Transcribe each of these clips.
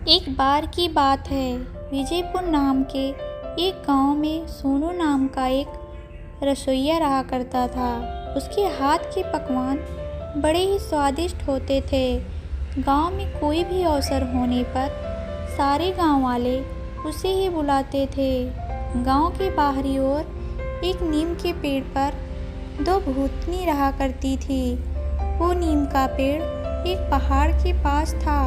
एक बार की बात है, विजयपुर नाम के एक गांव में सोनू नाम का एक रसोइया रहा करता था। उसके हाथ के पकवान बड़े ही स्वादिष्ट होते थे। गांव में कोई भी अवसर होने पर सारे गांव वाले उसे ही बुलाते थे। गांव के बाहरी ओर एक नीम के पेड़ पर दो भूतनी रहा करती थी। वो नीम का पेड़ एक पहाड़ के पास था।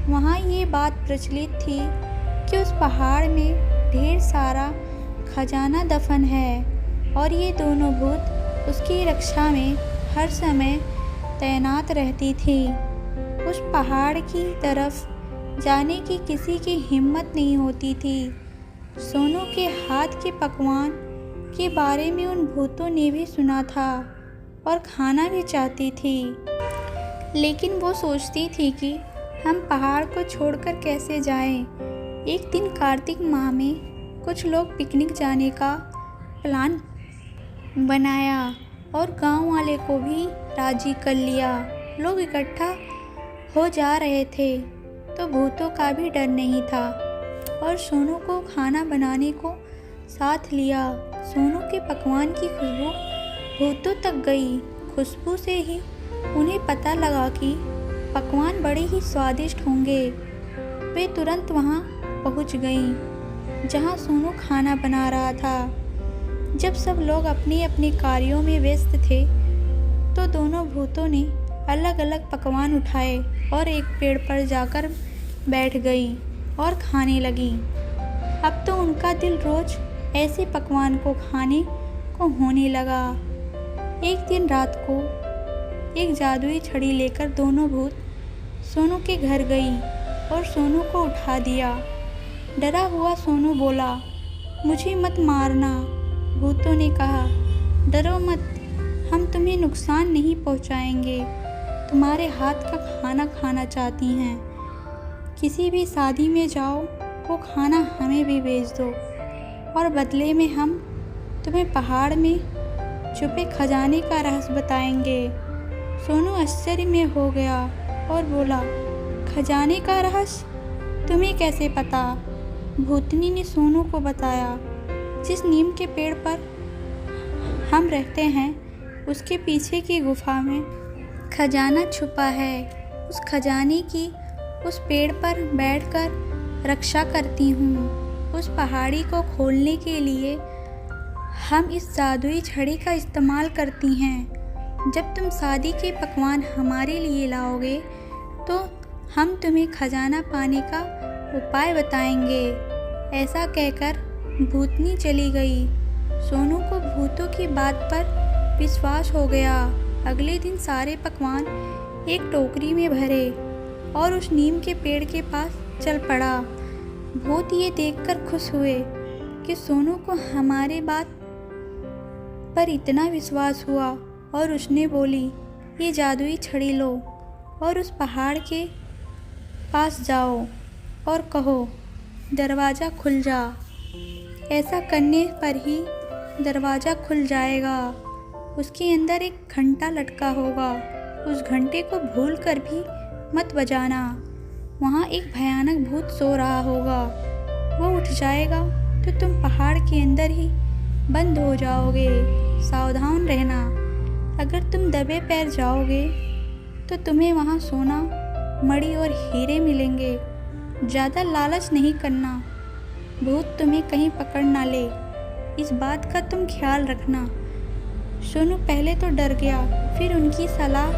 वहाँ ये बात प्रचलित थी कि उस पहाड़ में ढेर सारा खजाना दफन है और ये दोनों भूत उसकी रक्षा में हर समय तैनात रहती थी। उस पहाड़ की तरफ जाने की किसी की हिम्मत नहीं होती थी। सोनू के हाथ के पकवान के बारे में उन भूतों ने भी सुना था और खाना भी चाहती थी, लेकिन वो सोचती थी कि हम पहाड़ को छोड़कर कैसे जाएं। एक दिन कार्तिक माह में कुछ लोग पिकनिक जाने का प्लान बनाया और गांव वाले को भी राजी कर लिया। लोग इकट्ठा हो जा रहे थे तो भूतों का भी डर नहीं था और सोनू को खाना बनाने को साथ लिया। सोनू के पकवान की खुशबू भूतों तक गई। खुशबू से ही उन्हें पता लगा कि पकवान बड़े ही स्वादिष्ट होंगे। वे तुरंत वहां पहुंच गईं, जहां सोनू खाना बना रहा था। जब सब लोग अपने अपने कार्यों में व्यस्त थे तो दोनों भूतों ने अलग अलग पकवान उठाए और एक पेड़ पर जाकर बैठ गईं और खाने लगीं। अब तो उनका दिल रोज ऐसे पकवान को खाने को होने लगा। एक दिन रात को एक जादुई छड़ी लेकर दोनों भूत सोनू के घर गई और सोनू को उठा दिया। डरा हुआ सोनू बोला, मुझे मत मारना। भूतों ने कहा, डरो मत, हम तुम्हें नुकसान नहीं पहुंचाएंगे। तुम्हारे हाथ का खाना खाना चाहती हैं। किसी भी शादी में जाओ, वो खाना हमें भी भेज दो और बदले में हम तुम्हें पहाड़ में छुपे खजाने का रहस्य बताएंगे। सोनू आश्चर्य में हो गया और बोला, खजाने का रहस्य तुम्हें कैसे पता? भूतनी ने सोनू को बताया, जिस नीम के पेड़ पर हम रहते हैं उसके पीछे की गुफा में खजाना छुपा है। उस खजाने की उस पेड़ पर बैठकर रक्षा करती हूँ। उस पहाड़ी को खोलने के लिए हम इस जादुई छड़ी का इस्तेमाल करती हैं। जब तुम शादी के पकवान हमारे लिए लाओगे तो हम तुम्हें खजाना पाने का उपाय बताएंगे। ऐसा कहकर भूतनी चली गई। सोनू को भूतों की बात पर विश्वास हो गया। अगले दिन सारे पकवान एक टोकरी में भरे और उस नीम के पेड़ के पास चल पड़ा। भूत ये देखकर खुश हुए कि सोनू को हमारे बात पर इतना विश्वास हुआ और उसने बोली, ये जादुई छड़ी लो और उस पहाड़ के पास जाओ और कहो, दरवाज़ा खुल जा। ऐसा करने पर ही दरवाज़ा खुल जाएगा। उसके अंदर एक घंटा लटका होगा। उस घंटे को भूल कर भी मत बजाना। वहाँ एक भयानक भूत सो रहा होगा। वो उठ जाएगा तो तुम पहाड़ के अंदर ही बंद हो जाओगे। सावधान रहना। अगर तुम दबे पैर जाओगे तो तुम्हें वहाँ सोना, मणि और हीरे मिलेंगे। ज़्यादा लालच नहीं करना, भूत तुम्हें कहीं पकड़ ना ले। इस बात का तुम ख्याल रखना। सोनू पहले तो डर गया, फिर उनकी सलाह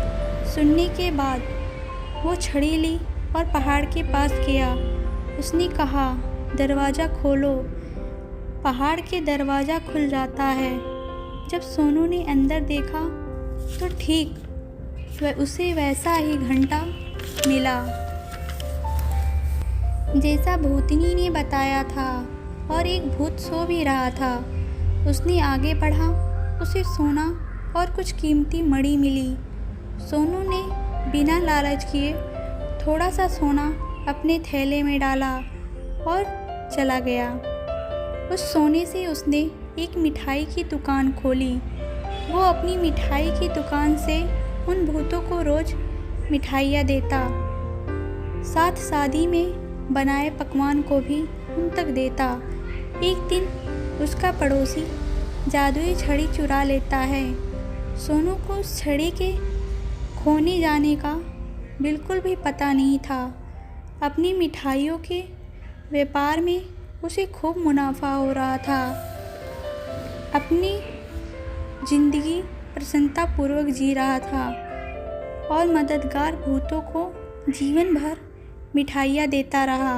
सुनने के बाद वो छड़ी ली और पहाड़ के पास गया। उसने कहा, दरवाज़ा खोलो। पहाड़ के दरवाज़ा खुल जाता है। जब सोनू ने अंदर देखा तो ठीक उसे वैसा ही घंटा मिला जैसा भूतनी ने बताया था और एक भूत सो भी रहा था। उसने आगे बढ़ा, उसे सोना और कुछ कीमती मणि मिली। सोनू ने बिना लालच किए थोड़ा सा सोना अपने थैले में डाला और चला गया। उस सोने से उसने एक मिठाई की दुकान खोली। वो अपनी मिठाई की दुकान से उन भूतों को रोज मिठाइयाँ देता। साथ शादी में बनाए पकवान को भी उन तक देता। एक दिन उसका पड़ोसी जादुई छड़ी चुरा लेता है। सोनू को उस छड़ी के खोने जाने का बिल्कुल भी पता नहीं था। अपनी मिठाइयों के व्यापार में उसे खूब मुनाफा हो रहा था। अपनी जिंदगी प्रसन्नतापूर्वक जी रहा था और मददगार भूतों को जीवन भर मिठाइयाँ देता रहा।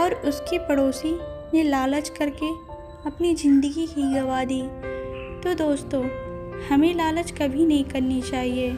और उसके पड़ोसी ने लालच करके अपनी ज़िंदगी ही गंवा दी। तो दोस्तों, हमें लालच कभी नहीं करनी चाहिए।